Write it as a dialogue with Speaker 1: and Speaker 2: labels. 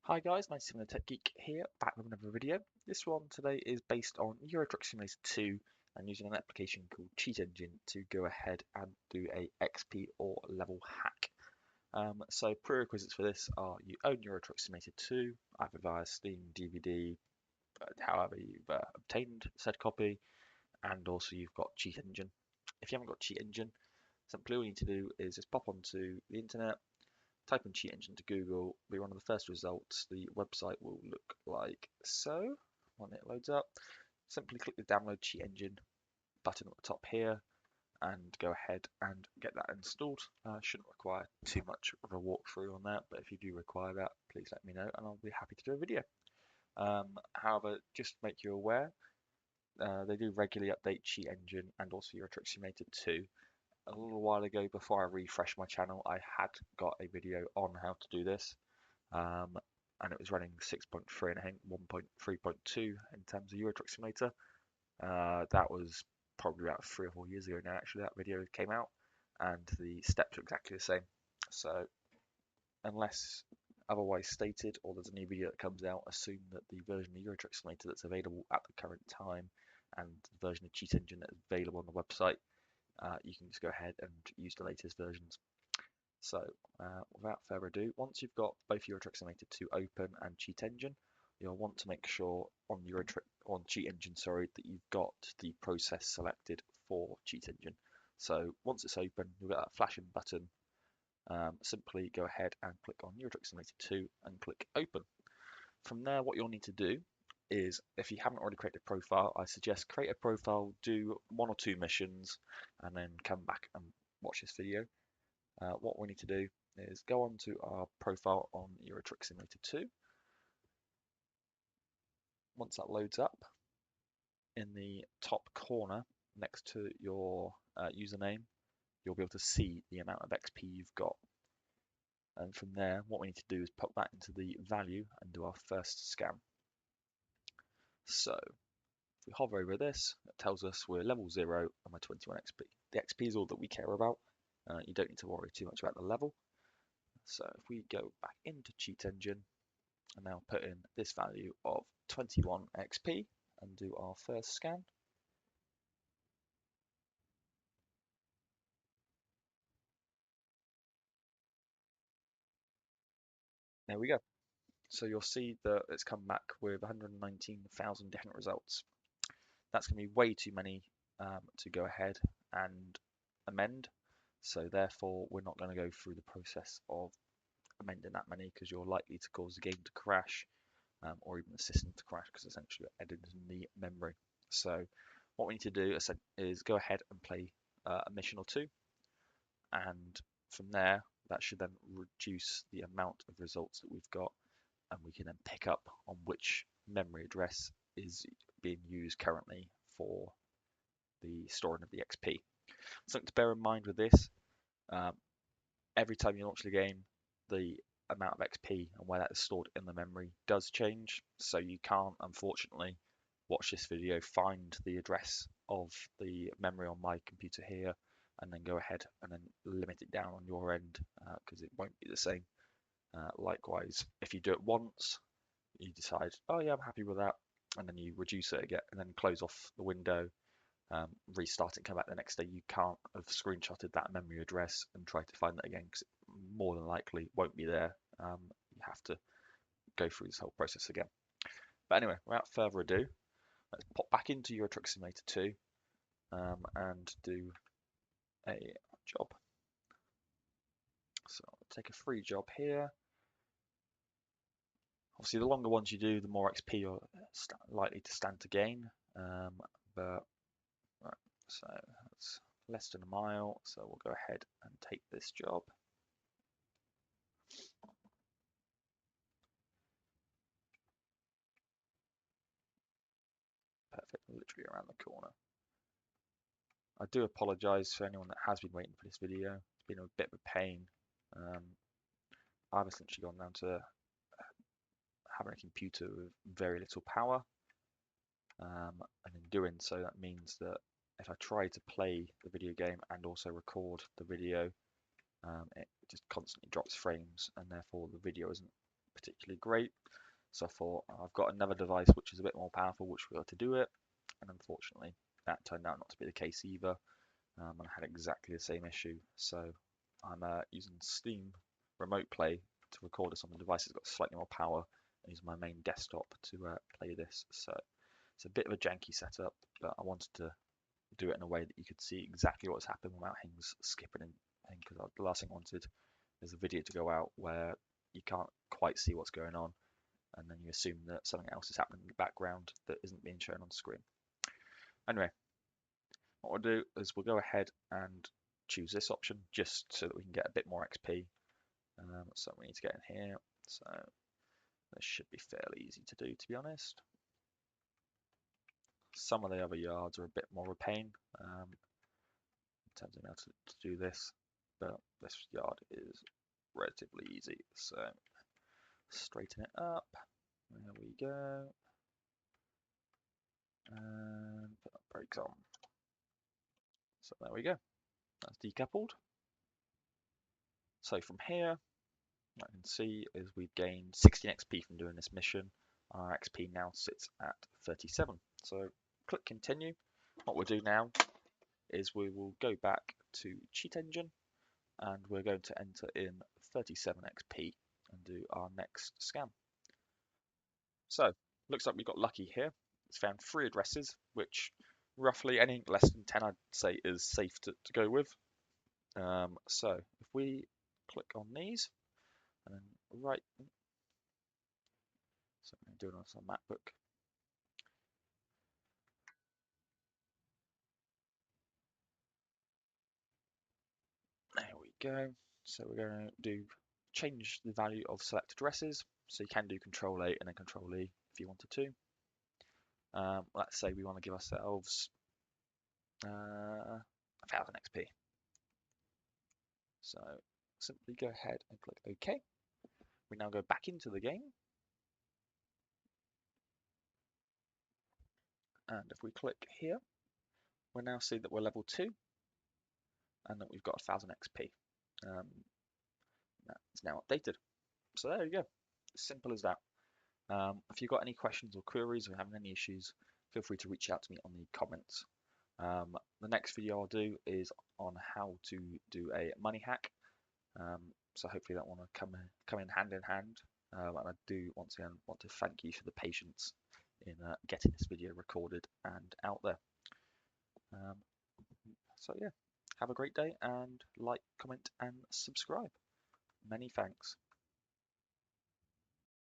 Speaker 1: Hi guys, nice to meet Tech Geek here, back with another video. This one today is based on Euro Truck Simulator 2 and using an application called Cheat Engine to go ahead and do a XP or level hack. So prerequisites for this are you own Euro Truck Simulator 2, either via Steam, DVD, however you've obtained said copy, and also you've got Cheat Engine. If you haven't got Cheat Engine, simply all you need to do is just pop onto the internet, type in Cheat Engine to Google, be one of the first results. The website will look like so when it loads up. Simply click the download Cheat Engine button at the top here and go ahead and get that installed. Shouldn't require too much of a walkthrough on that, but if you do require that, please let me know and I'll be happy to do a video. However, just to make you aware, they do regularly update Cheat Engine and also Euro Truck Simulator 2. A little while ago, before I refreshed my channel, I had got a video on how to do this, and it was running 6.3 and I think 1.3.2 in terms of Euro Truck Simulator. That was probably about 3 or 4 years ago now. Actually, that video came out, and the steps are exactly the same. So, unless otherwise stated, or there's a new video that comes out, assume that the version of Euro Truck Simulator that's available at the current time and the version of Cheat Engine that is available on the website, you can just go ahead and use the latest versions. So without further ado, once you've got both Euro Truck Simulator 2 open and Cheat Engine, you'll want to make sure on Cheat Engine, that you've got the process selected for Cheat Engine. So once it's open, you'll get that flashing button. Simply go ahead and click on Euro Truck Simulator 2 and click open. From there, what you'll need to do is, if you haven't already created a profile, I suggest create a profile, do 1 or 2 missions, and then come back and watch this video. What we need to do is go on to our profile on Euro Truck Simulator 2. Once that loads up, in the top corner next to your username, you'll be able to see the amount of XP you've got. And from there, what we need to do is put that into the value and do our first scan. So if we hover over this, it tells us we're level 0 and we're 21 XP. The XP is all that we care about. You don't need to worry too much about the level. So if we go back into Cheat Engine and now put in this value of 21 XP and do our first scan. There we go. So you'll see that it's come back with 119,000 different results. That's going to be way too many to go ahead and amend. So therefore, we're not going to go through the process of amending that many because you're likely to cause the game to crash or even the system to crash because essentially you're editing the memory. So what we need to do is go ahead and play a mission or 2, and from there that should then reduce the amount of results that we've got, and we can then pick up on which memory address is being used currently for the storing of the XP. Something to bear in mind with this, every time you launch the game, the amount of XP and where that is stored in the memory does change, so you can't, unfortunately, watch this video, find the address of the memory on my computer here, and then go ahead and then limit it down on your end because it won't be the same. Likewise, if you do it once, you decide, oh yeah, I'm happy with that, and then you reduce it again and then close off the window, restart it, come back the next day, you can't have screenshotted that memory address and try to find that again because it more than likely won't be there. You have to go through this whole process again. But anyway, without further ado, let's pop back into Euro Truck Simulator 2 and do a job. So I'll take a free job here. Obviously, the longer ones you do, the more XP you're likely to stand to gain. But right, so that's less than a mile. So we'll go ahead and take this job. Perfect, literally around the corner. I do apologise for anyone that has been waiting for this video. It's been a bit of a pain. I've essentially gone down to having a computer with very little power, and in doing so, that means that if I try to play the video game and also record the video, it just constantly drops frames, and therefore the video isn't particularly great. So I thought I've got another device which is a bit more powerful, which will be able to do it. And unfortunately, that turned out not to be the case either. And I had exactly the same issue. So I'm using Steam Remote Play to record this on the device that's got slightly more power and use my main desktop to play this. So it's a bit of a janky setup, but I wanted to do it in a way that you could see exactly what's happening without things skipping and because the last thing I wanted is a video to go out where you can't quite see what's going on and then you assume that something else is happening in the background that isn't being shown on screen. Anyway, what we'll do is we'll go ahead and choose this option just so that we can get a bit more XP. So we need to get in here. So this should be fairly easy to do, to be honest. Some of the other yards are a bit more of a pain in terms of being able to do this, but this yard is relatively easy. So straighten it up. There we go. And put the brakes on. So there we go. That's decoupled. So from here, what I can see is we've gained 16 XP from doing this mission. Our XP now sits at 37. So click continue. What we'll do now is we will go back to Cheat Engine and we're going to enter in 37 XP and do our next scan. So looks like we got lucky here. It's found 3 addresses, which roughly anything less than 10 I'd say is safe to go with. So if we click on these and then right, so I'm doing this on MacBook. There we go. So we're going to do change the value of select addresses. So you can do Control A and then Control E if you wanted to. Let's say we want to give ourselves 1000 XP. So simply go ahead and click OK. We now go back into the game. And if we click here, we'll now see that we're level 2 and that we've got 1000 XP. That's now updated. So there you go. As simple as that. If you've got any questions or queries or having any issues, feel free to reach out to me on the comments. The next video I'll do is on how to do a money hack. So hopefully that will come in hand. And I do once again want to thank you for the patience in getting this video recorded and out there. So yeah, have a great day and like, comment and subscribe. Many thanks.